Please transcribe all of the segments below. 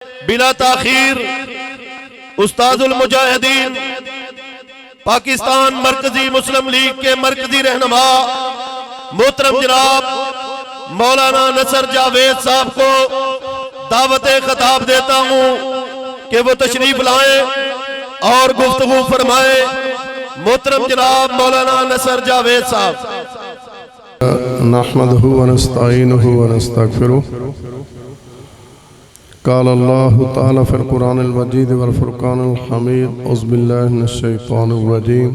बिला ताखीर उस्ताजुल मुजाहिदीन पाकिस्तान मरकजी मुस्लिम लीग के मरकजी रहनुमा मोहतरम जनाब मौलाना नसर जावेद साहब को दावत खिताब देता हूँ कि वो तशरीफ लाएं और गुफ्तगू फरमाए। मोहतरम जनाब मौलाना नसर जावेद साहब। नहमदुहु व नस्तईनुहु व नस्तगफिरुहु। क़ाल अल्लाहु तआला फ़िल क़ुरआनिल मजीद वल फ़ुरक़ानिल हमीद। औज़ु बिल्लाहि मिनश शैतानिर रजीम।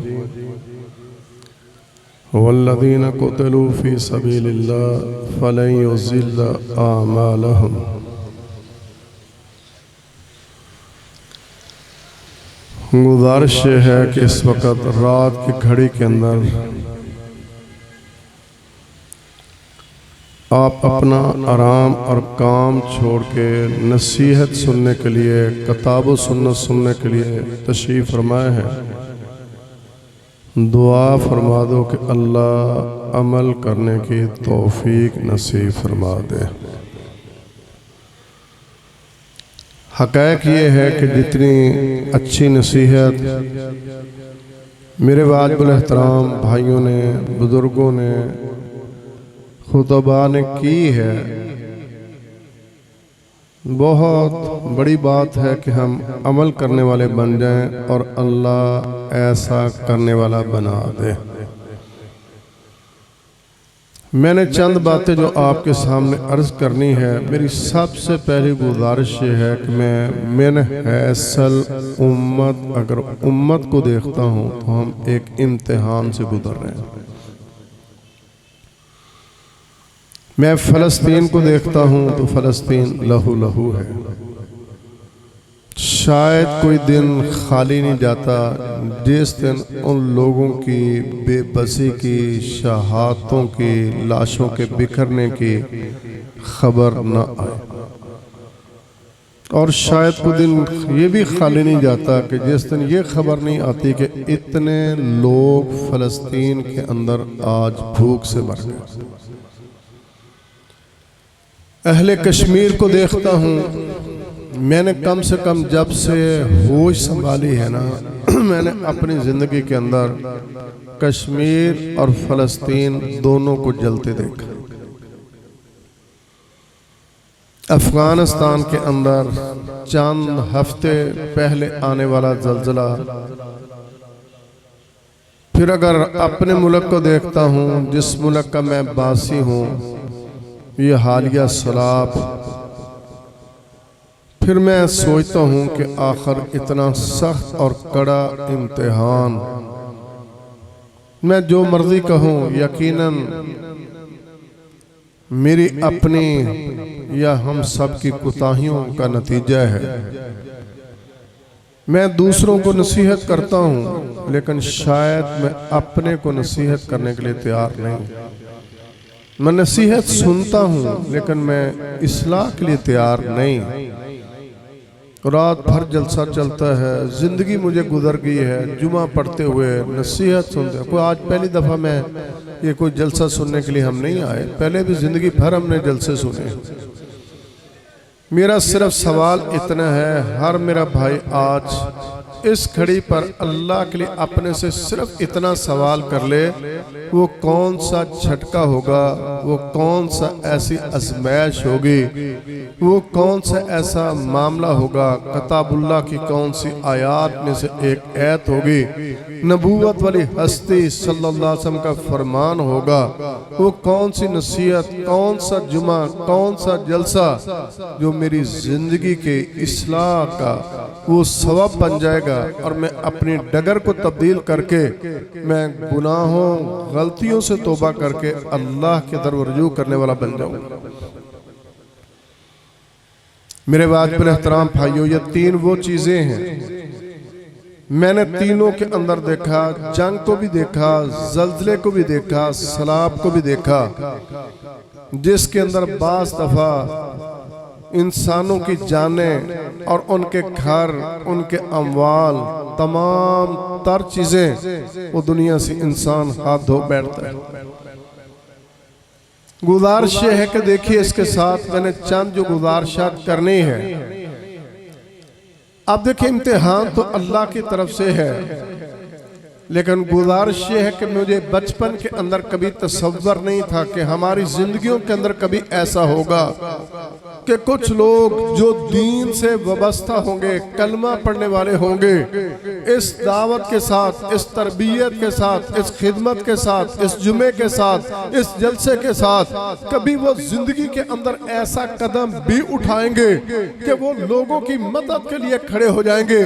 वल्लज़ीना क़ुतिलू फ़ी सबीलिल्लाह फ़लन युज़िल्ला अअमालहुम। गुजारिश है कि इस वक़्त रात की घड़ी के अंदर आप अपना आराम और काम छोड़ के नसीहत सुनने के लिए, किताब व सुन्नत सुनने के लिए तशरीफ़ फरमाए हैं। दुआ फरमा दो कि अल्लाह अमल करने की तौफीक नसीब फरमा दे। हक़ाइक़ ये है कि जितनी अच्छी नसीहत मेरे वाजिबुल एहतराम भाइयों ने, बुज़ुर्गों ने, खुतबा ने की है, बहुत बड़ी बात है कि हम अमल करने वाले बन जाएं और अल्लाह ऐसा करने वाला बना दे। मैंने चंद बातें जो आपके सामने अर्ज़ करनी है। मेरी सबसे पहली गुजारिश ये है कि मैंने हैसल उम्मत, अगर उम्मत को देखता हूँ तो हम एक इम्तिहान से गुजर रहे हैं। मैं फ़लस्तीन को देखता हूँ तो फ़लस्तीन लहू लहू है। शायद कोई दिन खाली नहीं जाता जिस दिन उन लोगों की बेबसी की, शहादतों की, लाशों के बिखरने की खबर न आए। और शायद कोई दिन ये भी खाली नहीं जाता कि जिस दिन ये खबर नहीं आती कि इतने लोग फ़लस्तीन के अंदर आज भूख से मर गए। अहले कश्मीर को देखता हूँ, मैंने कम से कम जब से होश संभाली है ना, मैंने अपनी ज़िंदगी के अंदर कश्मीर और फ़लस्तीन दोनों को जलते देखा। अफ़गानिस्तान के अंदर चंद हफ्ते पहले आने वाला ज़लज़ला, फिर अगर अपने मुल्क को देखता हूँ जिस मुल्क का मैं बासी हूँ, ये हालिया सैलाब, फिर मैं सोचता हूँ कि आखिर इतना सख्त और कड़ा इम्तिहान, मैं जो मर्जी कहूँ यकीनन मेरी अपनी या हम सब की कोताहियों का नतीजा है। मैं दूसरों को नसीहत करता हूँ लेकिन शायद मैं अपने को नसीहत करने के लिए तैयार नहीं। मैं नसीहत सुनता हूँ लेकिन मैं इस्लाह के लिए तैयार नहीं। रात भर जलसा चलता है, ज़िंदगी मुझे गुजर गई है जुमा पढ़ते हुए, नसीहत सुनते। कोई आज पहली दफ़ा मैं ये कोई जलसा सुनने के लिए हम नहीं आए, पहले भी ज़िंदगी भर हमने जलसे सुने। मेरा सिर्फ सवाल इतना है, हर मेरा भाई आज इस घड़ी पर अल्लाह के लिए अपने से सिर्फ इतना सवाल कर ले, वो कौन सा झटका होगा, वो कौन सा ऐसी आज़माइश होगी, वो कौन सा ऐसा मामला होगा, किताबुल्लाह की कौन सी आयात में से एक आयत होगी, नबूवत वाली हस्ती सल्लल्लाहु अलैहि वसल्लम का फरमान होगा, वो कौन सी नसीहत, कौन सा जुमा, कौन सा जलसा जो मेरी ज़िंदगी के इस्लाह का वो सबब बन जाएगा और मैं अपनी डगर को तब्दील करके मैं गुनाहों, गलतियों से तौबा करके अल्लाह के दर रुजू करने वाला बन जाऊँ। मेरे वाजिबुल एहतराम भाइयों, ये तीन वो चीज़ें हैं मैंने तीनों के अंदर देखा। जंग को भी देखा, ज़ल्ज़ले को भी देखा, सैलाब को भी देखा, जिसके अंदर बाज़ दफ़ा इंसानों की जानें और उनके घर, उनके अमवाल, तमाम तर चीज़ें वो दुनिया से इंसान हाथ धो बैठता है। गुजारिश है कि देखिए, इसके साथ मैंने चंद जो गुजारिशात करनी है अब देखिए इम्तिहान तो अल्लाह की तरफ से है, लेकिन गुजारिश ये है कि मुझे बचपन के अंदर कभी तसव्वुर नहीं था कि हमारी जिंदगियों के अंदर कभी ऐसा होगा कि कुछ लोग जो दीन से वाबस्ता होंगे, कलमा पढ़ने वाले होंगे, इस दावत के साथ, इस तरबियत के साथ, इस खिदमत के साथ, इस जुमे के साथ, इस जलसे के साथ कभी वो जिंदगी के अंदर ऐसा कदम भी उठाएंगे कि वो लोगों की मदद के लिए खड़े हो जाएंगे।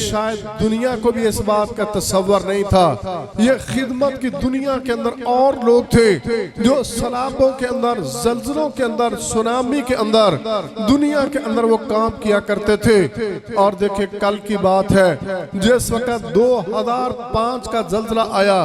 शायद दुनिया को भी इस बात का तसव्वुर नहीं था। ये खिदमत की दुनिया के अंदर और लोग थे जो सलाबों के अंदर, जल्जलों के अंदर, सुनामी के अंदर, दुनिया के अंदर वो काम किया करते थे। और देखिए कल की बात है, जिस वक्त 2005 का जल्जला आया,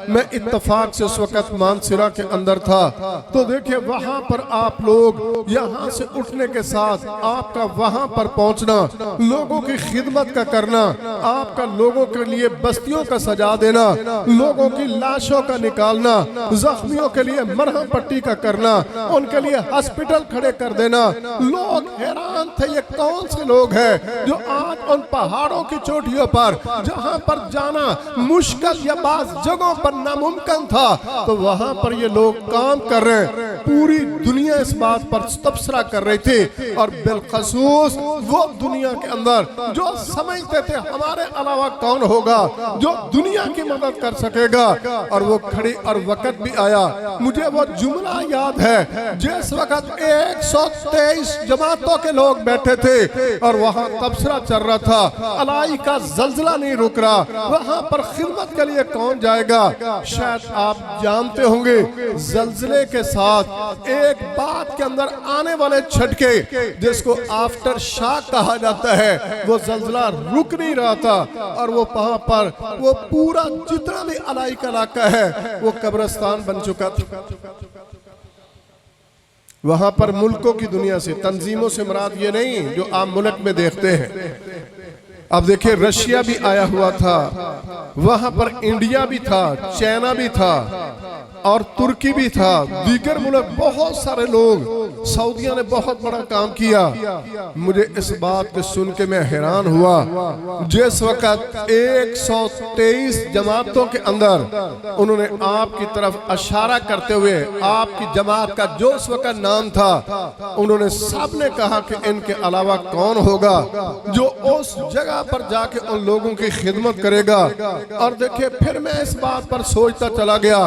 मैं इत्तफाक से उस वक्त मानसिरा के अंदर था, तो देखिए वहां पर आप लोग यहां से उठने के साथ आपका वहां पर पहुंचना, लोगों की खिदमत का करना, आपका लोगों के लिए बस्तियों का सजा देना, लोगों की लाशों का निकालना, जख्मियों के लिए मरहम पट्टी का करना, उनके लिए हॉस्पिटल खड़े कर देना। लोग हैरान थे, ये कौन से लोग हैं जो आज उन पहाड़ों की चोटियों पर, जहां पर जाना मुश्किल या बाज़ जगहों पर नामुमकिन था, तो वहां पर ये लोग काम कर रहे हैं। पूरी दुनिया इस बात पर तबसरा कर रही थी, और बिलखसूस वो दुनिया के अंदर जो समझते थे हमारे अलावा कौन होगा जो दुनिया की मदद कर सकेगा, और वो खड़ी और वक्त भी आया। मुझे वो जुमला याद है, जिस वक्त 123 जमातों के लोग बैठे थे और वहां तबसरा चल रहा था, अलाई का जल्जला नहीं रुक रहा, वहां पर खिदमत के लिए कौन जाएगा। शायद आप जानते होंगे जल्जले के साथ एक बात के अंदर आने वाले झटके, जिसको आफ्टर शॉक कहा जाता है, वो जल्जला रुक नहीं रहा था, और वो वहां पर वो पूरा जितना भी अलाई का इलाका है वो कब्रिस्तान बन चुका था। वहां पर मुल्कों की दुनिया से, तंजीमों से मुराद ये नहीं जो आप मुल्क में देखते हैं। अब देखिए रशिया भी आया हुआ था, वहां पर इंडिया भी था, चाइना भी था, और तुर्की भी था, दीगर मुल्क, बहुत सारे लोग, सऊदिया ने बहुत बड़ा काम किया। मुझे इस बात को सुन के मैं हैरान हुआ, जिस वक्त 123 जमातों के अंदर उन्होंने आपकी तरफ इशारा करते हुए आपकी जमात का जो उस वक्त नाम था, उन्होंने सबने कहा कि इनके अलावा कौन होगा जो उस जगह पर जाके उन लोगों की खिदमत करेगा। और देखिए फिर मैं इस बात पर सोचता चला गया,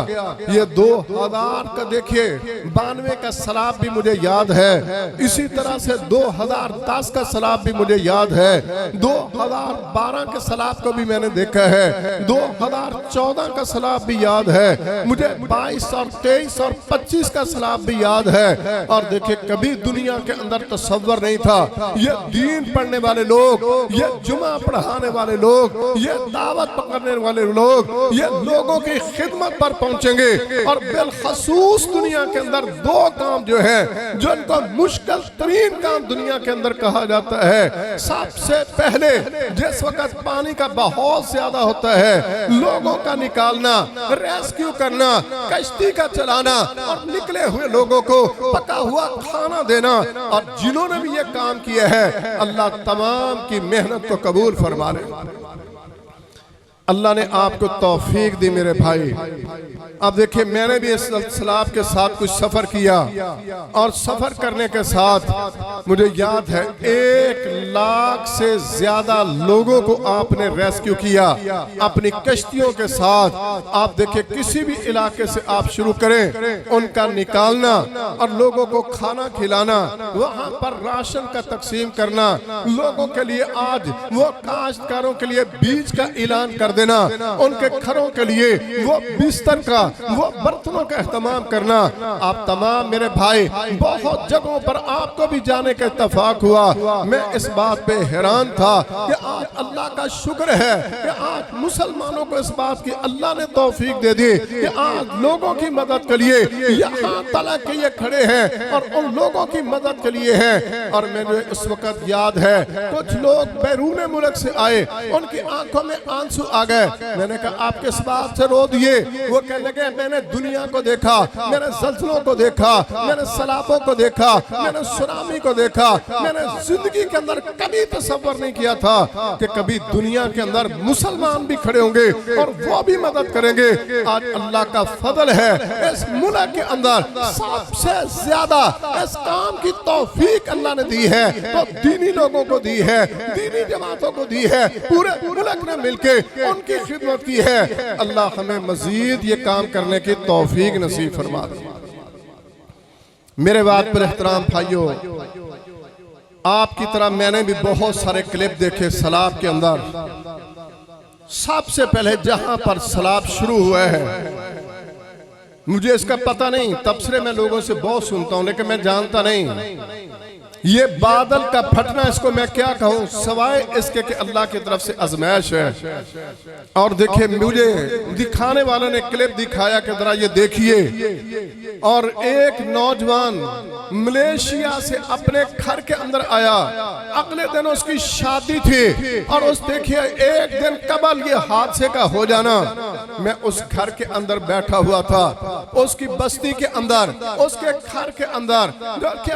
ये 2000 का देखिए 92 का सलाब भी मुझे याद है, इसी तरह से 2010 का सलाब भी मुझे याद है, 2012 के सलाब को भी मैंने देखा है, 2014 का सलाब भी याद है, मुझे 22 और 23 और 25 का सलाब भी याद है। और देखिए कभी दुनिया के अंदर तसव्वुर नहीं था ये दीन पढ़ने वाले लोग, ये जुमा पढ़ाने वाले लोग, ये दावत पकड़ने वाले लोग, ये लोगों की खिदमत पर पहुंचेंगे। और बिलखसूस दुनिया के अंदर दो काम जो है, जिनको मुश्किल तरीन काम दुनिया के अंदर कहा जाता है, सबसे पहले जिस वक्त पानी का बहुत ज्यादा होता है, लोगों का निकालना, रेस्क्यू करना, कश्ती का चलाना, और निकले हुए लोगों को पका हुआ खाना देना। और जिन्होंने भी ये काम किया है, अल्लाह तमाम की मेहनत को कबूल फरमा ले। अल्लाह ने आपको तौफीक दी मेरे भाई। अब देखिए मैंने भी इस सलाब के साथ कुछ सफर किया, और सफर करने के साथ मुझे याद है 1 लाख से ज्यादा लोगों को आपने रेस्क्यू किया अपनी कश्तियों के साथ। आप देखिए किसी भी इलाके से आप शुरू करें, उनका निकालना और लोगों को खाना खिलाना, वहां पर राशन का तकसीम करना, लोगों के लिए आज वो काश्तकारों के लिए बीज का ऐलान कर देना, उनके घरों के लिए वो बिस्तर का, वो बर्तनों का इस्तेमाल करना। आप तमाम मेरे भाई बहुत जगहों पर आपको भी जाने का इत्तेफाक हुआ। मैं इस बात पे हैरान था कि आज अल्लाह का शुक्र है कि आज मुसलमानों को इस बात की अल्लाह ने तौफीक दे दी कि आज लोगों की मदद के लिए यहाँ तलक के ये खड़े हैं और उन लोगों की मदद के लिए हैं। और मैंने उस वक्त याद है कुछ लोग बैरून मुल्क से आए, उनकी आंखों में आंसू आ गए। मैंने कहा आप किस बात से रो दिए? वो कहने लगे मैंने दुनिया को देखा, मैंने ज़ल्ज़लों को देखा, मैंने सैलाबों को देखा, मैंने सुनामी को देखा। मैंने जिंदगी के अंदर कभी तसव्वुर नहीं किया था कि कभी दुनिया के अंदर मुसलमान भी खड़े होंगे और वो भी मदद करेंगे। आज अल्लाह का फजल है, इस मुल्क के अंदर सबसे ज्यादा इस काम की तौफीक अल्लाह ने दी है तो दीनी लोगों को दी है, दीनी जमातों को दी है, पूरे मुल्क ने मिलके उनकी खिदमत की है। अल्लाह हमें मजीद ये काम करने की तौफीक नसीब फरमा दे। मेरे बात पर एहतराम भाइयों, आपकी तरह मैंने भी बहुत सारे क्लिप देखे सलाब के अंदर। सबसे पहले जहां पर सलाब शुरू हुआ है, मुझे इसका पता नहीं, तबसरे मैं लोगों से बहुत सुनता हूं लेकिन मैं जानता नहीं ये बादल का फटना इसको मैं क्या कहूं, सवाए इसके कि अल्लाह की तरफ से आजमाइश है। और देखिए मुझे दिखाने वाले ने क्लिप दिखाया कि जरा ये देखिए, और एक नौजवान मलेशिया से अपने घर के अंदर आया, अगले दिन उसकी शादी थी और उस देखिए एक दिन कबल ये हादसे का हो जाना। मैं उस घर के अंदर बैठा हुआ था, उसकी बस्ती के अंदर, उसके घर के अंदर,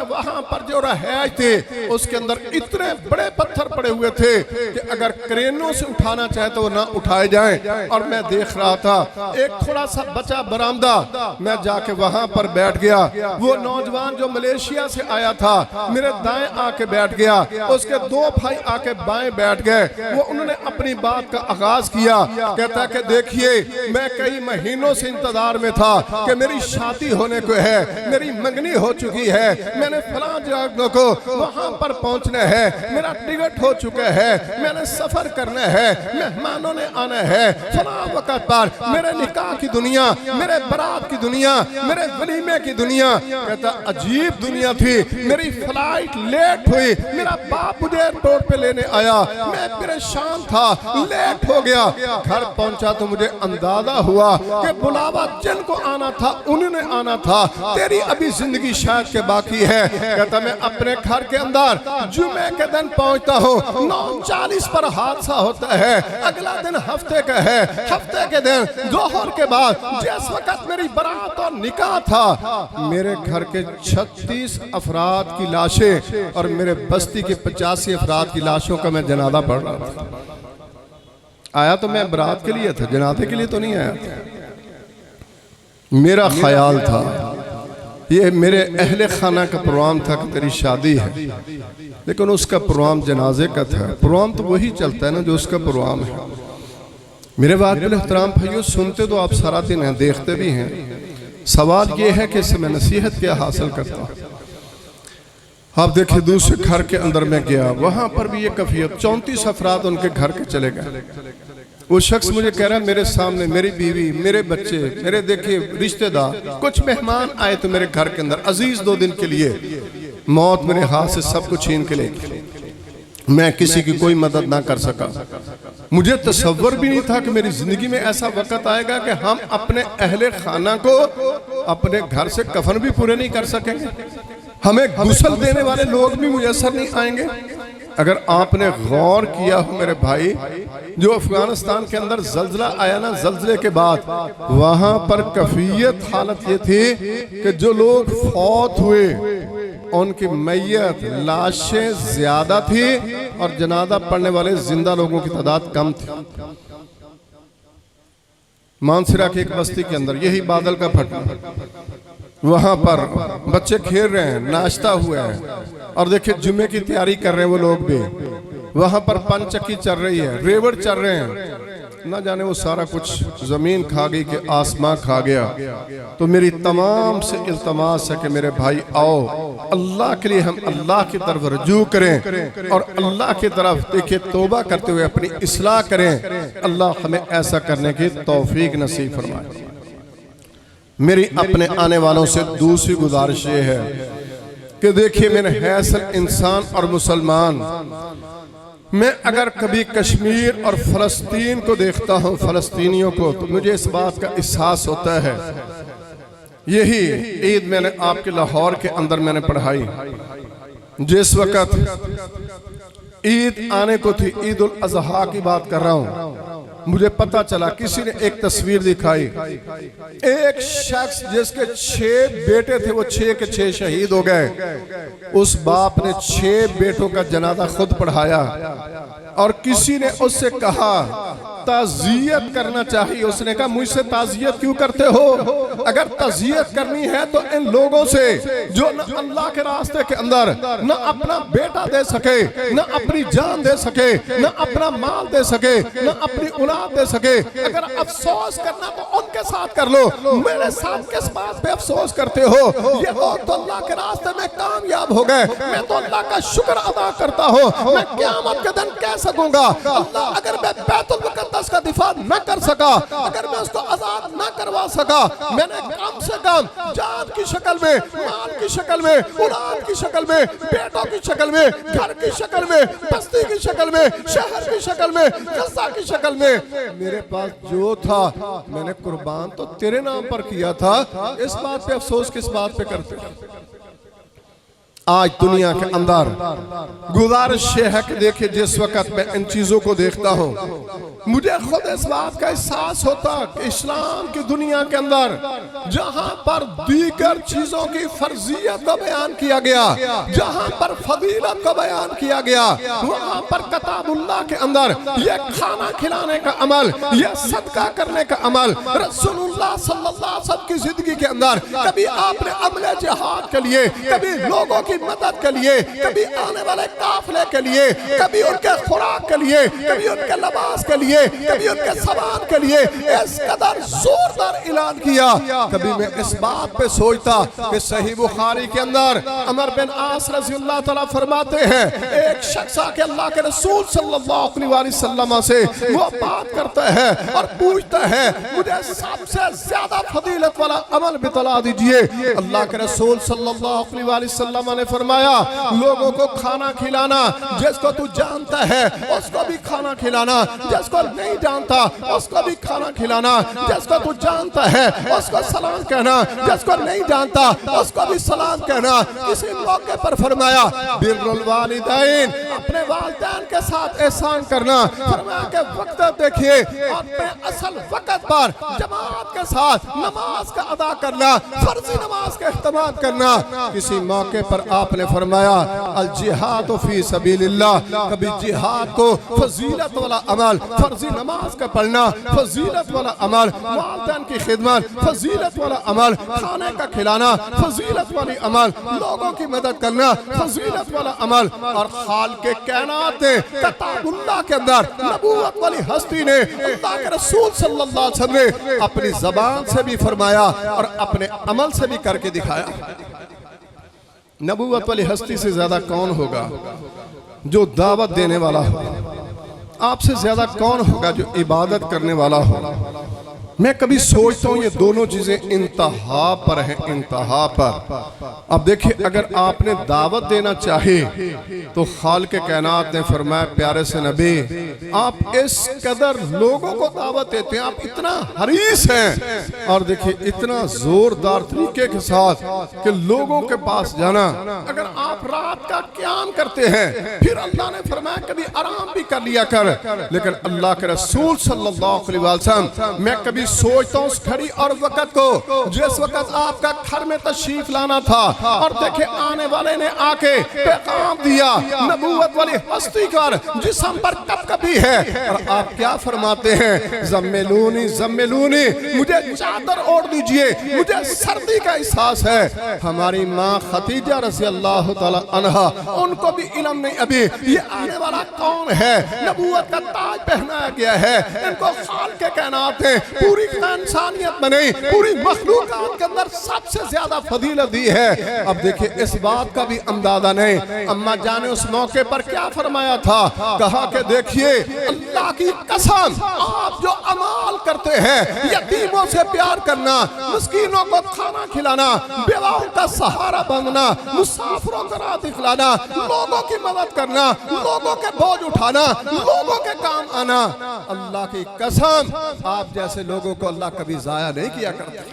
वहां पर जो रहे थे उसके अंदर इतने बड़े पत्थर पड़े हुए थे कि अगर क्रेनों से उठाना चाहे तो वो ना उठाए जाएं। और मैं देख रहा था एक थोड़ा सा बचा बरामदा, मैं जाके वहां पर बैठ गया। वो नौजवान जो मलेशिया से आया था मेरे दाएं आके बैठ गया, उसके दो भाई आके बाएं बैठ गए। वो उन्होंने अपनी बात का आगाज किया, कहता कि देखिए मैं कई महीनों से इंतजार में था कि मेरी शादी होने को है, मेरी मंगनी हो चुकी है, मैंने फलां जगह को वहां पर पहुंचना है, मेरा टिकट हो चुका है, मैंने सफर करना है, मेहमानों ने आना है, फलां वक्त पर मेरे निकाह की दुनिया, मेरे बारात की दुनिया, मेरे वलीमे की दुनिया। कहता अजीब दुनिया थी, मेरी फ्लाइट लेट हुई, मेरा बाप मुझे एयरपोर्ट पे लेने आया, मैं परेशान था, लेट हो गया। घर पहुंचा तो मुझे अंदाजा हुआ कि बुलावा जिनको आना था उन्होंने आना था, तेरी अभी जिंदगी शायद के बाकी है। कहता मैं अपने घर के अंदर जुमे के दिन पहुंचता हूँ, 9:40 पर हादसा होता है, अगला दिन हफ्ते का है, हफ्ते के दिन दोहर के बाद जिस वक्त मेरी बारात और निकाह था, मेरे घर के 36 अफराद की लाशें और मेरे बस्ती के 85 अफराद की लाशों का मैं जनाजा पढ़ रहा था। आया तो मैं बारात के लिए था, जनाजे के लिए तो नहीं आया। मेरा ख्याल था ये मेरे अहले खाना का प्रोग्राम था कि तेरी शादी है, लेकिन उसका प्रोग्राम जनाजे का था। प्रोग्राम तो वही चलता है ना जो उसका प्रोग्राम है। मेरे बात के एहतराम भाइयों, सुनते तो आप सारा दिन हैं, देखते भी हैं। सवाल ये है कि इससे मैं नसीहत क्या हासिल करता हूँ। आप देखिए दूसरे घर के अंदर मैं गया, वहां पर भी ये कैफियत, 34 अफराद उनके घर के चले गए। वो शख्स मुझे कह रहा है मेरे सामने मेरी बीवी, मेरे बच्चे, मेरे देखिए रिश्तेदार, कुछ मेहमान आए तो मेरे घर के अंदर अजीज 2 दिन के लिए, मौत मेरे हाथ से सब कुछ छीन के ले, मैं किसी की कोई मदद ना कर सका। मुझे तसव्वुर भी नहीं था कि मेरी जिंदगी में ऐसा वक्त आएगा कि हम अपने अहले खाना को अपने घर से कफन भी पूरे नहीं कर सकेंगे, हमें गुस्ल देने वाले लोग भी मुयस्सर नहीं आएंगे। अगर आपने गौर किया हो मेरे भाई, जो अफगानिस्तान के अंदर जल्जला आया ना, जल्जले के बाद वहां पर कैफियत हालत ये थी कि जो लोग फौत हुए उनकी मैयत लाशें ज्यादा थी और जनाजा पढ़ने वाले जिंदा लोगों की तादाद कम थी। मानसरा की एक बस्ती के अंदर यही बादल का फटना, वहां पर बच्चे खेल रहे हैं, नाश्ता हुआ है और देखिए जुमे की तैयारी कर रहे हैं वो लोग भी। वहां पर पंचक्की चल रही है, रेवड़ चल रहे हैं, ना जाने वो सारा कुछ जमीन खा गई कि आसमां खा गया। तो मेरी तमाम से इल्तमास है कि मेरे भाई आओ, अल्लाह के लिए हम अल्लाह की तरफ रजू करें और अल्लाह की तरफ देखिए तौबा करते हुए अपनी इस्लाह करें। अल्लाह हमें ऐसा करने की तौफीक नसीब फरमाए। मेरी अपने आने वालों से दूसरी गुजारिश ये है कि देखिए मेरे हैसल इंसान और मुसलमान, मैं अगर कभी कश्मीर और फलस्तीन को देखता हूँ, फलस्तीनियों को, तो मुझे इस बात का एहसास होता है। यही ईद मैंने आपके लाहौर के अंदर मैंने पढ़ाई, जिस वक्त ईद आने को थी, ईद उल अजहा की बात कर रहा हूँ, मुझे पता चला, किसी ने एक तस्वीर दिखाई, एक शख्स जिसके 6 बेटे थे, वो 6 के 6 शहीद हो गए। उस बाप ने 6 बेटों का जनाजा खुद पढ़ाया और किसी ने उससे कहा ताज़ियत करना चाहिए। उसने कहा मुझसे ताज़ियत क्यों करते हो? अगर ताज़ियत करनी है तो इन लोगों से जो न अल्लाह के रास्ते के अंदर न अपना बेटा दे सके, न अपनी जान दे सके, न अपना माल दे सके, न अपनी औलाद दे सके। अगर अफसोस करना तो उनके साथ कर लो, मेरे साथ किस बात पे अफसोस करते हो? ये लोग तो अल्लाह के रास्ते में कामयाब हो गए, मैं तो अल्लाह का शुक्र अदा करता हूँ। मैं क़यामत के दिन कह सकूंगा अल्लाह, अगर मैं बैतुल मुक़द्दस का दिफा न कर सका, अगर मैं उसको आजाद न करवा सका, मैंने कम से कम जान की शक्ल में, माल की शक्ल में, औलाद की शक्ल में, बेटों की शक्ल में, घर की शक्ल में, बस्ती की शक्ल में, शहर की शक्ल में, गज़ा की शक्ल में, मेरे पास जो था मैंने कुर्बान तो तेरे नाम पर किया था। इस बात पे अफसोस किस बात पे करते? आज दुनिया के अंदर गुजारिश है कि देखिए, जिस वक्त मैं इन चीजों को देखता हूँ मुझे खुद इस बात का एहसास होता कि इस्लाम की दुनिया के अंदर जहाँ पर दीगर चीजों की फर्जियत को बयान किया गया, जहाँ पर फजीलत को बयान किया गया, वहाँ पर किताबुल्लाह के अंदर ये खाना खिलाने का अमल, ये सदका करने का अमल, रसूलुल्लाह सल्लल्लाहु अलैहि वसल्लम की जिंदगी के अंदर कभी आपने अमले जिहाद के लिए, कभी लोगों की मदद के लिए, कभी आने वाले काफिले के लिए, कभी उनके खुराक के लिए, कभी उनके लिबास के लिए, कभी उनके सामान के लिए इस कदर जोरदार ऐलान किया। कभी मैं इस बात पे सोचता कि सही बुखारी के अंदर अमर बिन आस रज़ियल्लाहु तआला फरमाते हैं, एक शख्स आके अल्लाह के रसूल सल्लल्लाहु अलैहि वसल्लम से वो बात करता है और पूछता है, मुझे सबसे ज्यादा फजीलत वाला अमल बतला दीजिए। अल्लाह के रसूल सल्लल्लाहु अलैहि वसल्लम ने फरमाया, लोगों को खाना खिलाना, जिसको तू जानता है उसको भी खाना खिलाना, जिसको नहीं जानता उसको भी खाना खिलाना, जिसको तू जानता है उसको सलाम कहना, जिसको नहीं जानता उसको भी सलाम कहना। किसी मौके पर फरमाया बिर्रुल वालिदैन, अपने वालिदैन के साथ एहसान करना। फरमाया कि वक्त देखिए, अपने असल वक्त पर जमात के साथ नमाज का अदा करना, फर्जी नमाज का इहतमाम करना। किसी मौके पर आपने फरमाया अल जिहाद फी सबीलिल्लाह, कभी जिहाद को फजीलत वाला अमल, फर्जी नमाज का पढ़ना फजीलत वाला अमल, वालिदैन की खिदमत फजीलत वाला अमल, खाने का खिलाना फजीलत वाली अमल, लोगों की मदद करना फजीलत वाला अमल। और खालिक़े कायनात ने किताबुल्लाह के अंदर नबूवत वाली हस्ती ने, अल्लाह के रसूल सल्लल्लाहु अलैहि वसल्लम ने अपनी ज़बान से भी फरमाया और अपने अमल से भी करके दिखाया। नबूवत वाली हस्ती से ज्यादा कौन होगा जो दावत देने वाला हो? आपसे ज्यादा कौन होगा जो इबादत करने वाला हो? मैं कभी सोचता हूँ ये दोनों चीजें इंतहा पर हैं, इंतहा पर। अब देखिए, अगर आपने दावत देना चाहे तो खालिक़े कायनात ने फरमाया, प्यारे से नबी आप इस कदर लोगों को दावत देते हैं, आप इतना हरीस हैं, और देखिए इतना जोरदार तरीके के साथ कि लोगों के पास जाना। अगर आप रात का क़याम करते हैं, फिर अल्लाह ने फरमाया कभी आराम भी कर लिया कर, लेकिन अल्लाह के रसूल सल्लल्लाहु अलैहि वसल्लम, मैं कभी सोचता हूँ उस घड़ी और वक़्त को जिस वक़्त आपका घर में तशरीफ लाना था और देखे आने वाले ने आके पैगाम दिया नबूवत वाली हस्ती कर जिस्म पर कपकपी है, और आप क्या फरमाते हैं, ज़म्मिलूनी ज़म्मिलूनी, मुझे चादर ओढ़ दीजिए, मुझे सर्दी का एहसास है। हमारी माँ खदीजा रज़ियल्लाहु तआला अन्हा, उनको भी इल्म नहीं अभी ये आने वाला कौन है, नबूवत का ताज पहनाया गया है, इनको खालिक़े कायनात ने पूरी इंसानियत में नहीं पूरी मखलूकात के अंदर सबसे ज्यादा फजीलत दी है। अब देखिए इस बात का भी अंदाजा नहीं, अम्मा जाने उस मौके पर क्या फरमाया था, कहा कि देखिए अल्लाह की कसम, आप जो अमाल करते हैं, यतीमों से प्यार करना, मिस्कीनों को खाना खिलाना, बेवाओं का सहारा बनना, मुसाफिरों को राह दिखलाना, लोगों की मदद करना, लोगों के बोझ उठाना, लोगों के काम आना, अल्लाह की कसम आप जैसे लोगों को अल्लाह कभी जाया नहीं किया करता।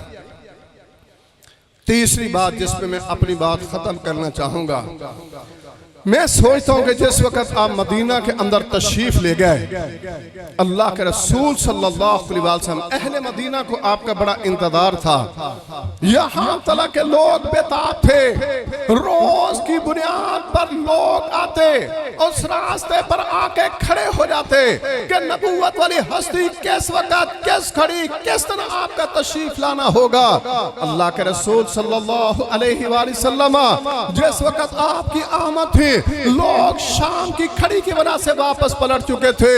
तीसरी बात जिस पे मैं अपनी बात खत्म करना चाहूंगा, मैं सोचता हूं कि जिस वक्त आप मदीना के अंदर तशरीफ ले गए, अल्लाह के रसूल सल्लल्लाहु अलैहि वसल्लम, अहले मदीना को आपका बड़ा इंतजार था। यहाँ तला के लोग बेताब थे, रोज की बुनियाद पर लोग आते, उस रास्ते पर आके खड़े हो जाते कि नबूवत वाली हस्ती किस वक्त, किस घड़ी, किस तरह आपका तशरीफ लाना होगा। अल्लाह के रसूल सल्लल्लाहु अलैहि वसल्लम जिस वक्त आपकी आमद थी, लोग शाम की खड़ी की वजह से वापस पलट चुके थे।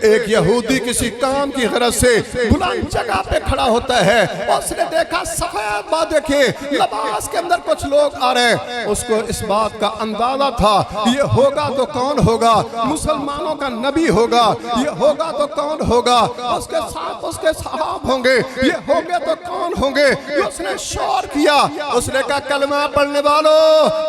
एक यहूदी किसी काम की गरज से बुलंद जगह पे खड़ा होता है, उसने देखा सफेद बात, देखिए लिबास के अंदर कुछ लोग आ रहे हैं। उसको इस बात का अंदाजा था, ये होगा तो कौन होगा, मुसलमानों का नबी होगा, ये होगा तो कौन होगा, उसके साथ उसके सहाब होंगे, ये होंगे तो कौन होंगे। उसने शोर किया, उसने कहा कलमा पढ़ने वालों,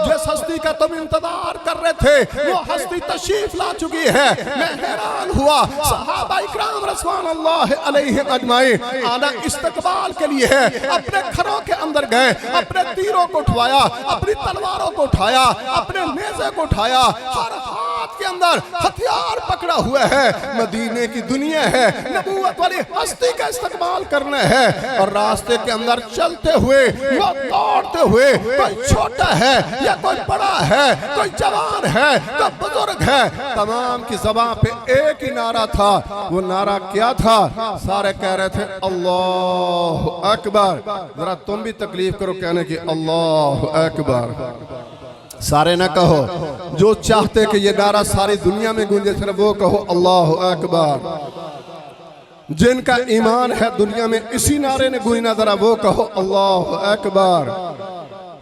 जिस हस्ती का तुम इंतजार कर रहे थे वो हस्ती तशरीफ ला चुकी है। मैं हैरान हुआ, सहाबा इकराम रज़वानुल्लाह अलैहिम अजमाइन आना इस्तकबाल के लिए है, अपने घरों के अंदर गए, अपने तीरों को उठवाया, अपनी तलवारों को उठाया, अपने नेज़े को उठाया, हर हाथ के अंदर हथियार पकड़ा हुआ है। मदीने की दुनिया है, नबूवत वाली हस्ती का इस्तकबाल करना है। और रास्ते के अंदर चलते हुए, वो दौड़ते हुए, कोई छोटा है या कोई बड़ा है, कोई जवान है, कोई बुजुर्ग है, तमाम की ज़बान पे एक ही नारा था। वो नारा क्या था? सारे कह रहे थे अल्लाह अकबर। जरा तुम भी तकलीफ करो कहने की अल्लाह अकबर। सारे ना कहो, जो चाहते कि ये नारा सारी दुनिया में गूंजे सिर्फ वो कहो अल्लाह अकबर। जिनका ईमान है दुनिया में इसी नारे ने गूंजना, जरा वो कहो अल्लाह अकबर।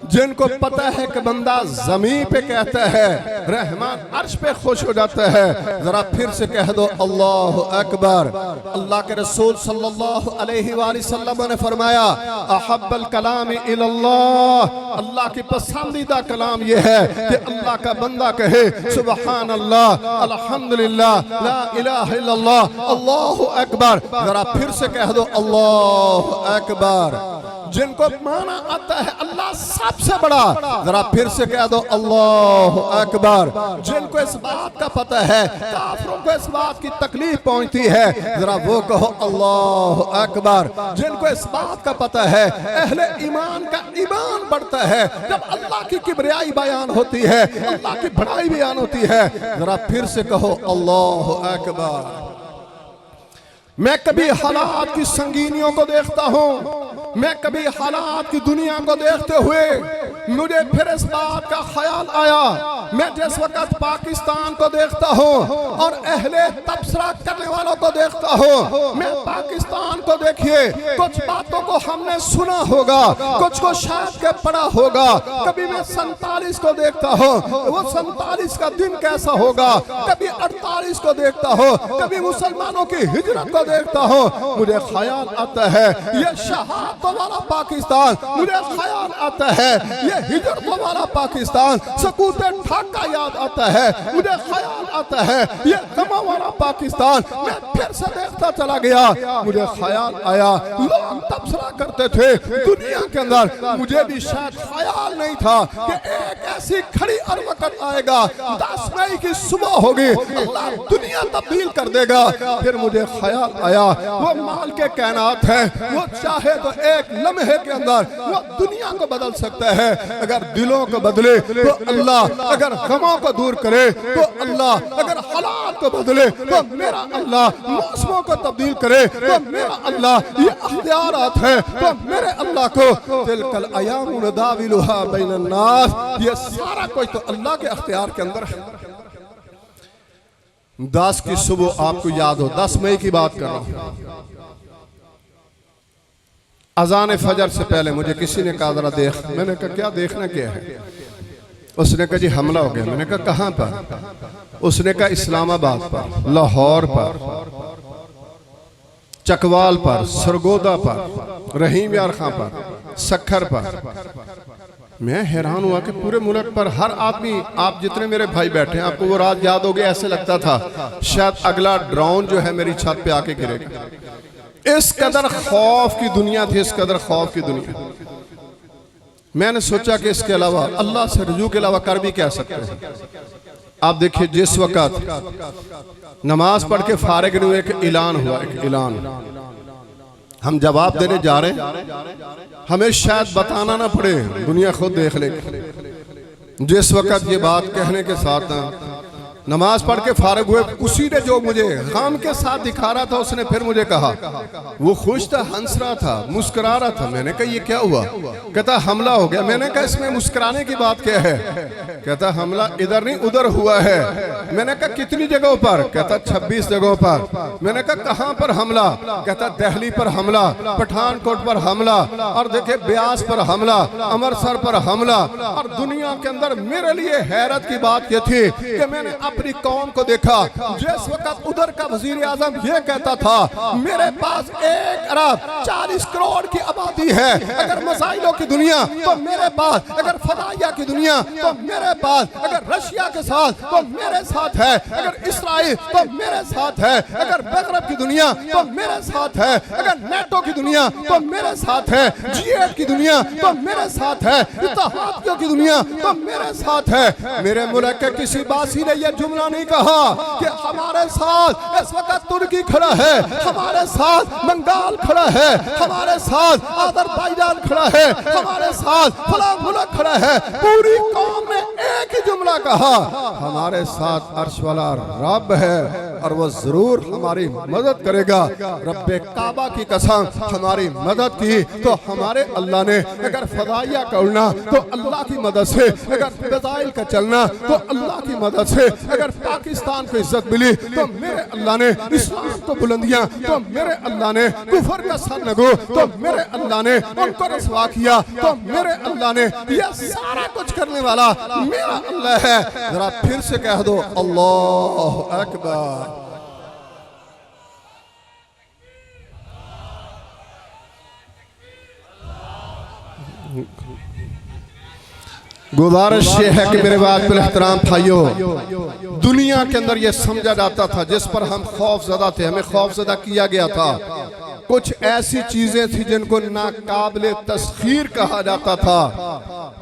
जिनको पता है कि बंदा जमीन पे कहता है, रहमान अर्श पे खुश हो जाता है, जरा फिर से कह दो अल्लाह अकबर। अल्लाह के रसूल सल्लल्लाहु अलैहि वसल्लम ने फरमाया अहब्बल कलाम इल्लल्लाह, अल्लाह की पसंदीदा कलाम यह है कि अल्लाह का बंदा कहे सुबहान अल्लाह, अल्हम्दुलिल्लाह, ला इलाहा इल्लल्लाह, अल्लाहु अकबर। जरा फिर से कह दो अल्लाह अकबर। जिनको माना आता है अल्लाह सबसे बड़ा, जरा फिर से कह दो अल्लाह अकबर। जिनको इस बात का पता है काफिरों को इस बात की तकलीफ पहुंचती है, जरा वो कहो अल्लाह अकबर। जिनको इस बात का पता है अहले ईमान का ईमान बढ़ता है जब अल्लाह की किबरियाई बयान होती है, अल्लाह की बड़ाई बयान होती है, जरा फिर से कहो अल्लाह अकबर। मैं कभी हालात की संगीनियों को देखता हूँ, मैं कभी हालात की दुनिया को देखते हुए मुझे फिर इस बात का ख्याल आया, मैं जिस वक्त पाकिस्तान को देखता हूँ और अहले तबसरा करने वालों को देखता हूँ, मैं पाकिस्तान को देखिए कुछ बातों को हमने सुना होगा, कुछ को शायद के पढ़ा होगा। कभी मैं 47 को देखता हूँ, वो 47 का दिन कैसा होगा, कभी 48 को देखता हूँ, कभी मुसलमानों की हिजरत को देखता हूँ, मुझे ख्याल आता है ये शहादत वाला पाकिस्तान, मुझे ख्याल आता है ये हिजरत वाला पाकिस्तान, सकूते ढाका याद आता है, मुझे ख्याल आता है ये गमा वाला पाकिस्तान। मैं फिर से देखता चला गया, मुझे ख्याल आया लोग तबसरा करते थे दुनिया के अंदर, मुझे भी शायद ख्याल नहीं था कि एक ऐसी खड़ी और वक्त आएगा 10 मई की सुबह होगी, अल्लाह दुनिया तब्दील कर देगा। फिर मुझे ख्याल आया वो माल के कायनात है, वो चाहे तो एक लम्हे के अंदर वो दुनिया को बदल सकता है। अगर दिलों को बदले तो अल्लाह, अगर गमों को दूर करे तो अल्लाह, अगर हालात को बदले तो मेरा अल्लाह, मौसमों को तब्दील करे तो मेरा अल्लाह, ये अख्तियारात है तो मेरे अल्लाह को तिलकल अयामु नदाविलुहा बैनन नास, ये सारा कोई तो अल्लाह के अख्तियार के अंदर है। 10 की सुबह आपको याद हो, 10 मई की बात कर रहा हूं, अजान फजर से पहले मुझे किसी ने कहा जरा देख, मैंने कहा क्या देखना क्या है? उसने कहा जी हमला हो गया। मैंने कहा कहां पर? उसने कहा इस्लामाबाद पर, लाहौर पर, चकवाल पर, सरगोदा पर, रहीम यार खां पर, सखर पर। मैं हैरान हुआ कि पूरे मुल्क पर हर आदमी, आप जितने मेरे भाई बैठे हैं आपको वो रात याद हो गया, ऐसे लगता था शायद अगला ड्रोन जो है मेरी छत पे आके गिरेगा। इस कदर खौफ की दुनिया थी, इस कदर खौफ की दुनिया। मैंने सोचा कि इसके अलावा अल्लाह से रुजू के अलावा कर भी क्या सकते हैं। आप देखिए जिस वक्त नमाज पढ़ के फारिग हुए एक ऐलान हुआ, एक ऐलान, हम जवाब देने जा रहे हैं, हमें शायद बताना ना पड़े, दुनिया खुद देख ले। जिस वक्त ये बात कहने के साथ नमाज पढ़ के फारिग हुए, उसी ने जो मुझे गम के साथ दिखा रहा था उसने फिर मुझे कहा, वो खुश था, हंस रहा था, मुस्कुरा रहा था। मैंने कहा ये क्या हुआ? कहता हमला हो गया। मैंने कहा इसमें मुस्कुराने की बात क्या है? कहता हमला इधर नहीं उधर हुआ है। मैंने कहा कितनी जगहों पर? कहता 26 जगहों पर। मैंने कहा कहां पर हमला? कहता दिल्ली पर हमला, पठानकोट पर हमला, और देखे ब्यास पर हमला, अमृतसर पर हमला। और दुनिया के अंदर मेरे लिए हैरत की बात यह थी कि मैंने अपनी कौम को देखा, जिस वक्त उधर का वजीर आजम ये कहता था मेरे पास 1 अरब 40 करोड़ की आबादी है, अगर मसाइलों की दुनिया तो मेरे पास, अगर फदाइया की दुनिया तो मेरे पास, अगर रशिया के साथ तो मेरे साथ है, अगर इसराइल तो मेरे साथ है, अगर मगरब की दुनिया तो मेरे साथ है, अगर नेटो की दुनिया तो मेरे साथ है, G8 की दुनिया तो मेरे साथ है, इत्तेहादियों की दुनिया तो मेरे साथ है। मेरे मुल्क के किसी बासी ने यह जुमला नहीं कहा कि हमारे साथ इस वक्त तुर्की खड़ा है, हमारे साथ बंगाल खड़ा है, हमारे साथ अजरबैजान खड़ा है, हमारे साथ फलां मुल्क खड़ा है। पूरी कौम ने एक ही जुमला कहा, हमारे साथ अर्श वाला रब है और वो जरूर हमारी मदद करेगा। रब्बे काबा की कसम हमारी मदद की तो हमारे अल्लाह ने, अगर फदाइया का उड़ना तो अल्लाह की मदद से, अगर मिसाइल का चलना तो अल्लाह की मदद से, अगर पाकिस्तान को इज्जत मिली तो मेरे अल्लाह ने, इस्लाम को बुलंदियां तो मेरे अल्लाह ने, कुफर का सर लगो तो मेरे अल्लाह ने, उनको रसवा किया तो मेरे अल्लाह ने, यह सारा कुछ करने वाला मेरा अल्लाह है। जरा फिर से कह दो अल्लाह अकबर। गुजारिश ये है कि मेरे बात पर एहतराम भाइयों, दुनिया के अंदर यह समझा जाता था, जिस पर हम खौफजदा थे, हमें खौफजदा किया गया था। कुछ ऐसी चीजें थी जिनको नाकाबिले तस्खीर कहा जाता था,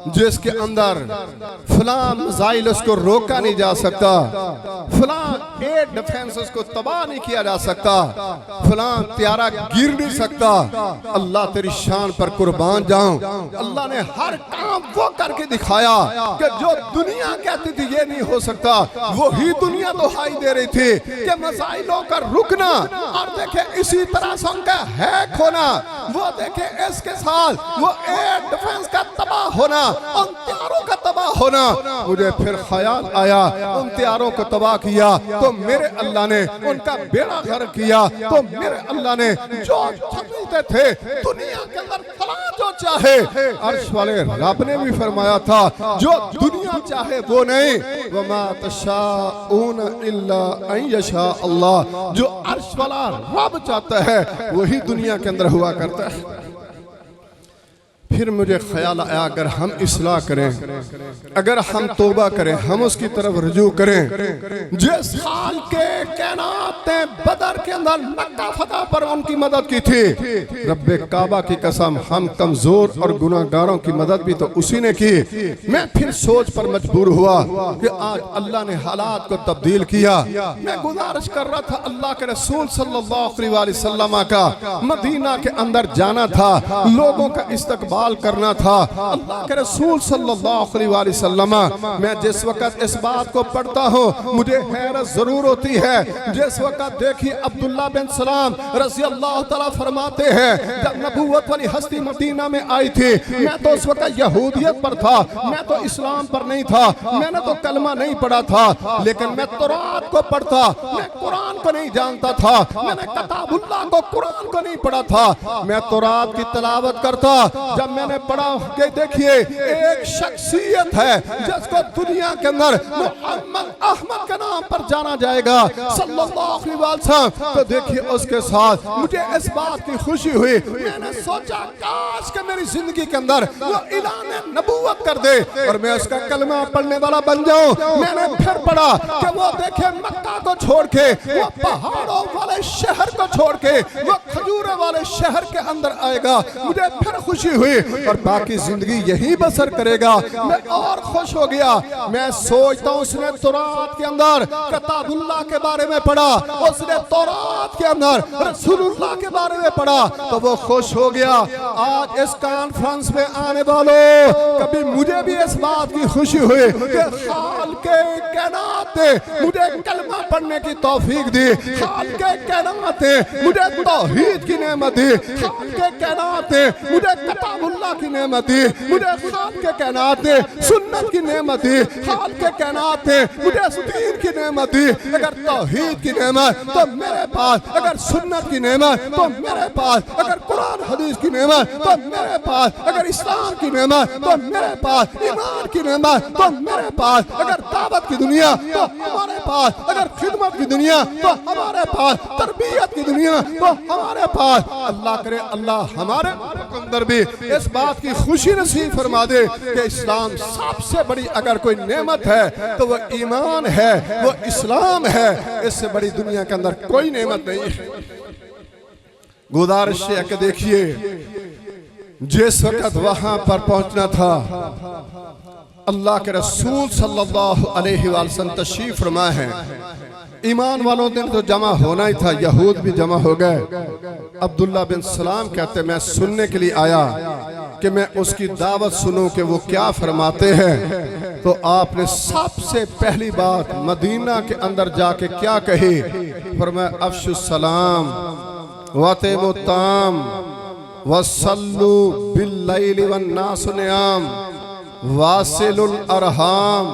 जिसके अंदर फलां मिसाइल उसको रोका नहीं जा सकता, फलां एयर डिफेंसेस को तबाह नहीं किया जा सकता, फलां त्यारा गिर नहीं सकता। अल्लाह तेरी शान पर कुर्बान जाऊं, अल्लाह ने हर काम वो करके दिखाया कि जो दुनिया कहती थी ये नहीं हो सकता, वो ही दुनिया दुहाई दे रही थी कि मिसाइलों का रुकना, और देखे इसी तरह से उनका हैक होना, वो देखे इसके साथ वो एयर डिफेंस का तबाह होना, उन त्यारों का तबाह होना। मुझे फिर ख्याल आया, उन त्यारों को तबाह किया तो मेरे अल्लाह ने, उनका बेड़ा गर्क किया तो मेरे अल्लाह ने, जो समझते थे दुनिया के अंदर फलां जो चाहे, अर्श वाले रब ने भी फरमाया था जो दुनिया चाहे वो नहीं, वमा तशाऊन इल्ला अन यशा अल्लाह, जो अर्श वाला रब चाहता है वही दुनिया के अंदर हुआ करता है। फिर मुझे ख्याल आया, अगर हम इस्लाह करें, अगर हम तौबा करें, हम उसकी तरफ रुजू करें, जिस हाल के कायनात ने बदर के अंदर मक्का फतह पर उनकी मदद की थी, रब्बे काबा की कसम हम कमजोर और गुनाहगारों की मदद भी तो उसी ने की। मैं फिर सोच पर मजबूर हुआ कि आज अल्लाह ने हालात को तब्दील किया। मैं गुजारिश कर रहा था, अल्लाह के रसूल सल्लल्लाहु अलैहि वसल्लम का मदीना के अंदर जाना था, लोगों का इस्तकबाल करना था। अल्लाह के रसूल सल्लल्लाहु अलैहि वसल्लम, मैं जिस वक्त इस बात को पढ़ता हूँ मुझे हैरत जरूर होती है। जिस वक्त देखिए अब्दुल्ला बिन सलाम रज़ी अल्लाह तआला फरमाते हैं, जब नबूवत वाली हस्ती मदीना में आई थी, मैं तो उस वक्त यहूदियत पर था, मैं तो इस्लाम पर नहीं था, मैंने तो कलमा नहीं पढ़ा था, लेकिन मैं तौरात को पढ़ता, मैं कुरान को नहीं जानता था, मैंने किताबुल्लाह को, कुरान को नहीं पढ़ा था, मैं तौरात की तिलावत करता। जब मैंने पढ़ा कि देखिए एक शख्सियत है जिसको दुनिया के अंदर मोहम्मद अहमद के नाम पर जाना जाएगा सल्लल्लाहु अलैहि वसल्लम, तो देखिए उसके साथ मुझे इस बात की खुशी हुई। मैंने सोचा काश कि मेरी जिंदगी के अंदर वो ऐलान नबूवत कर दे और मैं उसका कलमा पढ़ने वाला बन जाऊं। मैंने फिर पढ़ा कि वो देखे मक्का को छोड़ के वो पहाड़ों वाले शहर को छोड़ के वो खजूरों वाले शहर के अंदर आएगा, मुझे फिर खुशी हुई और बाकी जिंदगी यही बसर करेगा। मैं और खुश हो गया। मैं सोचता हूँ उसने तौरात के अंदर किताबुल्लाह के बारे में पढ़ा, उसने तौरात के अंदर रसूलुल्लाह के बारे में पढ़ा तो वो खुश हो गया। आज इस कॉन्फ्रेंस में आने वालों, कभी मुझे भी इस बात की खुशी हुई कि खालिक़े कायनात ने मुझे कलमा पढ़ने की तौफीक दी, खालिक़े कायनात ने मुझे तौहीद की नेमत दी, खालिक़े कायनात ने मुझे किताबुल्लाह की नेमत दी, मुझे खालिक़े कायनात ने सुन्नत की नेमत दी, खालिक़े कायनात ने मुझे दीन की नेमत दी। अगर तौहीद की नेमत तो मेरे पास, अगर सुन्नत की नेमत तो मेरे पास, अगर कुरान हदीस की नेमत तो मेरे पास, अगर इस्लाम की नेमत तो मेरे पास, ईमान की नेमत तो मेरे पास, अगर दावत की दुनिया तो हमारे पास, अगर खिदमत की दुनिया तो हमारे पास, तरबियत की दुनिया तो हमारे पास। अल्लाह करे अल्लाह हमारे अंदर भी इस बात की खुशी नसीब फरमा दे कि इस्लाम सबसे बड़ी अगर कोई नेमत है तो वो ईमान है, वो इस्लाम है। इससे बड़ी दुनिया के अंदर कोई नेमत नहीं है। गुजारिश है कि देखिए, जिस वक्त वहां पर पहुंचना था अल्लाह के रसूल सल्लल्लाहु अलैहि वसल्लम तशरीफ फरमा है। ईमान वालों दिन तो जमा होना ही था, यहूद भी जमा हो गए। अब्दुल्ला बिन सलाम कहते मैं सुनने के लिए आया कि मैं उसकी दावत सुनूं कि वो क्या फरमाते हैं। तो आपने सबसे पहली बात मदीना के अंदर जाके क्या कही? फरमाया अफ़शुस सलाम वतिमु ताम वसल्लु बिल्लैलि वन्नासु नियाम वासिलुल अरहाम।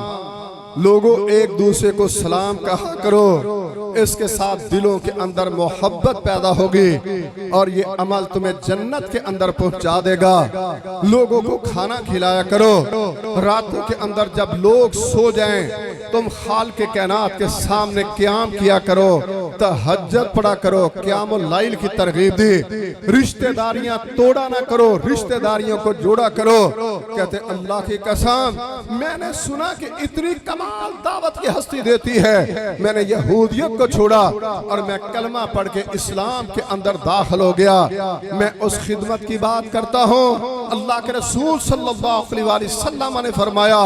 लोगों एक दूसरे को सलाम कहा करो, इसके साथ दिलों के अंदर मोहब्बत पैदा होगी और ये अमल तुम्हें जन्नत के अंदर पहुंचा देगा। लोगों को खाना खिलाया करो। रातों के अंदर जब लोग सो जाएं तुम खालिक़े कायनात के सामने क़याम किया करो, तहज्जुद पढ़ा करो, क़यामुल लैल की तरगीब दी। रिश्तेदारियां तोड़ा ना करो, रिश्तेदारियों को जोड़ा करो। कहते अल्लाह की कसम मैंने सुना कि इतनी कमाल दावत की हस्ती देती है, मैंने यहूदियत को छोड़ा और मैं कलमा पढ़ के इस्लाम के अंदर दाखिल हो गया। मैं उस खिदमत की बात करता हूँ। अल्लाह के रसूल सल्लल्लाहु अलैहि वसल्लम ने फरमाया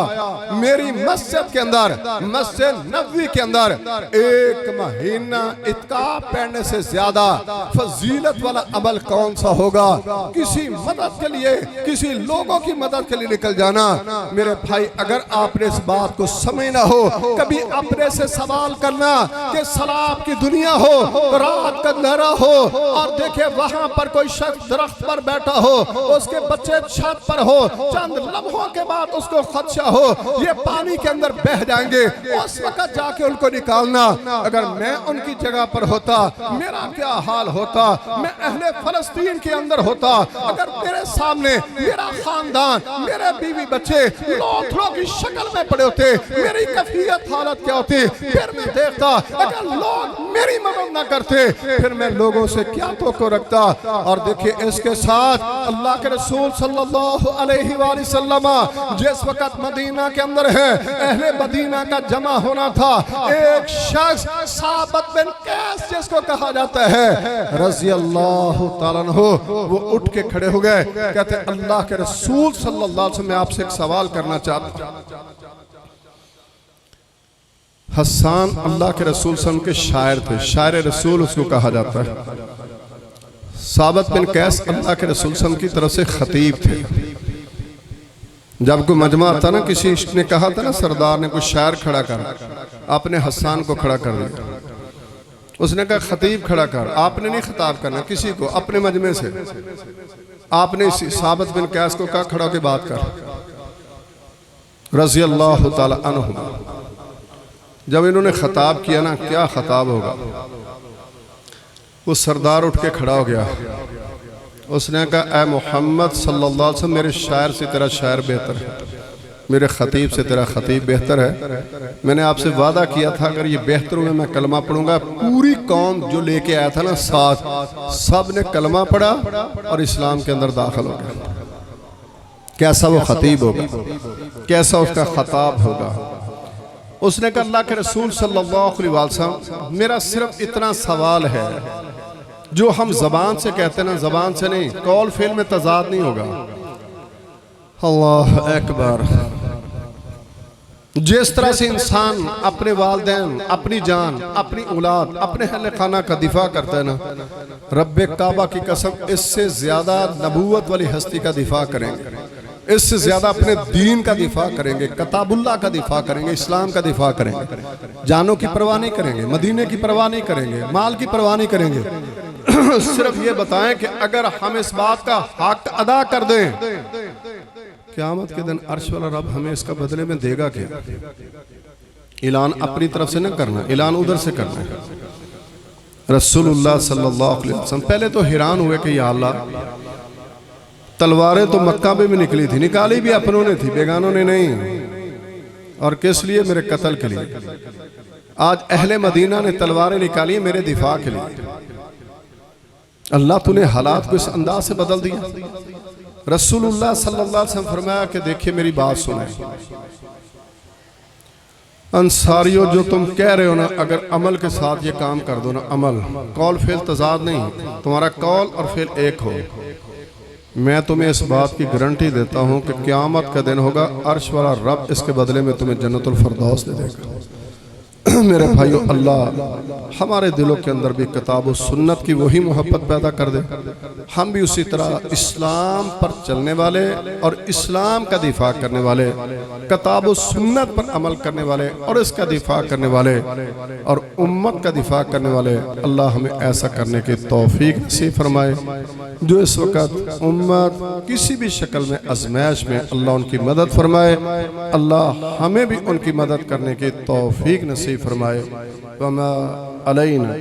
मेरी मस्जिद के अंदर, मस्जिद नबवी के अंदर एक महीना इत्काफ पढ़ने से ज्यादा फजीलत वाला अमल कौन सा होगा? किसी मदद के लिए, किसी लोगों की मदद के लिए निकल जाना। मेरे भाई अगर आपने इस बात को समझना हो, कभी अपने से सवाल करना कि सलाब की दुनिया हो, रात का अंधेरा हो और देखे वहां पर कोई शख्स दरख्त पर बैठा हो, उसके बच्चे छत पर हो, चंद लम्हों के बाद उसको खदशा हो ये पानी के अंदर बह जाएंगे, उस वक्त जाके उनको निकालना। अगर मैं उनकी जगह पर होता मेरा क्या हाल होता? मैं अहले फलस्तीन के अंदर होता, अगर मेरे सामने मेरा खानदान, मेरे बीवी बच्चे लोथड़ों की शक्ल में पड़े होते, मेरी कैफियत हालत क्या होती? फिर मैं देखता अगर लोग मेरी मदद न करते फिर मैं लोगों से क्या तो रखता। और देखिए इसके साथ अल्लाह के रसूल सल्लल्लाहु अलैहि वसल्लम जिस वक्त मदीना के अंदर है, अहले मदीना का जमा होना था। एक शख्स साबित बिन कैस जिसको कहा जाता है रज़ी अल्लाह तआला अन्हु, वो उठ के खड़े हो गए। कहते अल्लाह के रसूल सल्लल्लाहु अलैहि वसल्लम मैं आपसे एक सवाल करना चाहता हूं। हसन अल्लाह के रसूल सल्लल्लाहु अलैहि वसल्लम के शायर थे, शायर रसूल उसको कहा जाता है। साबित बिन कैस अल्लाह के रसूल सल्लल्लाहु अलैहि वसल्लम की तरफ से खतीब थे। जब कोई मजमा आता ना, किसी ने कहा था ना सरदार ने कोई शायर खड़ा कर, आपने हसन को खड़ा कर दिया। उसने कहा खतीब खड़ा कर। आपने नहीं खिताब करना किसी को, अपने मजमे से आपने साबित बिन कैस को कहा खड़ा के बात कर रज़ी अल्लाह तआला अन्हु। जब इन्होंने खिताब किया ना, क्या खिताब होगा, वो सरदार उठ के खड़ा हो गया। उसने कहा ए मोहम्मद सल्लल्लाहु अलैहि वसल्लम, मेरे शायर से तेरा शायर बेहतर है, मेरे खतीब से तेरा खतीब बेहतर है। मैंने आपसे वादा किया था अगर ये बेहतर हुए मैं कलमा पढ़ूंगा। पूरी कौम जो लेके आया था ना साथ, सब ने कलमा पढ़ा और इस्लाम के अंदर दाखिल हो गया। कैसा वो खतीब होगा, कैसा उसका खताब होगा। उसने कहा अल्लाह के रसूल सल्लल्लाहु अलैहि वसल्लम, मेरा सिर्फ इतना सवाल है, जो हम जबान से कहते ना, जबान से नहीं, कौल फेल में तजाद नहीं होगा। अल्लाह अकबर। जिस तरह से इंसान अपने वालिदैन, अपनी जान, अपनी औलाद, अपने अहले खाना का दिफा करता है ना, रब्बे काबा की कसम इससे ज्यादा नबूवत वाली हस्ती का दिफा करेंगे, इससे ज्यादा अपने दीन का दिफा करेंगे, कताबुल्लाह का दिफा करेंगे, इस्लाम का दिफा करेंगे। जानों की परवाह नहीं करेंगे, मदीने की परवाह नहीं करेंगे, माल की परवाह नहीं करेंगे। सिर्फ ये बताएं कि अगर हम इस बात का हक अदा कर दें, क़यामत के दिन अर्श वाला रब हमें इसका बदले में देगा क्या? ऐलान अपनी तरफ से न करना, ऐलान उधर से करना है। रसूलुल्लाह सल्लल्लाहु अलैहि वसल्लम पहले तो हैरान हुए कि या अल्लाह, तलवारें तो मक्का में भी निकली थी, निकाली भी अपनों ने थी, बेगानों ने नहीं। और किस लिए? मेरे कत्ल के लिए। आज अहले मदीना ने तलवारें निकाली मेरे दिफा के लिए। अल्लाह तूने हालात को इस अंदाज से बदल दिया। रसूलुल्लाह सल्लल्लाहु अलैहि वसल्लम फरमाया कि देखिए मेरी बात सुने, अंसारियों जो तुम कह रहे हो ना, अगर अमल के साथ ये काम कर दो ना, अमल, कौल फेल तजाद नहीं, तुम्हारा कौल और फेल एक हो, मैं तुम्हें इस बात की गारंटी देता हूं कि क़यामत का दिन होगा, अर्श वाला रब इसके बदले में तुम्हें जन्नतुल फिरदौस दे देगा। मेरे भाइयों, अल्लाह हमारे दिलों के अंदर भी किताब और सुन्नत की वही मोहब्बत पैदा कर दे, हम भी उसी तरह इस्लाम पर चलने वाले और इस्लाम का दिफा करने वाले, किताब और सुन्नत पर अमल करने वाले और इसका दिफा करने वाले और उम्मत का दिफा करने वाले, अल्लाह हमें ऐसा करने की तौफीक नसीब फरमाए। जो इस वक़्त उम्मत किसी भी शक्ल में आज़माइश में, अल्लाह उनकी मदद फरमाए, अल्लाह हमें भी उनकी मदद करने की तौफीक नसीब फरमाए। वमा अलैना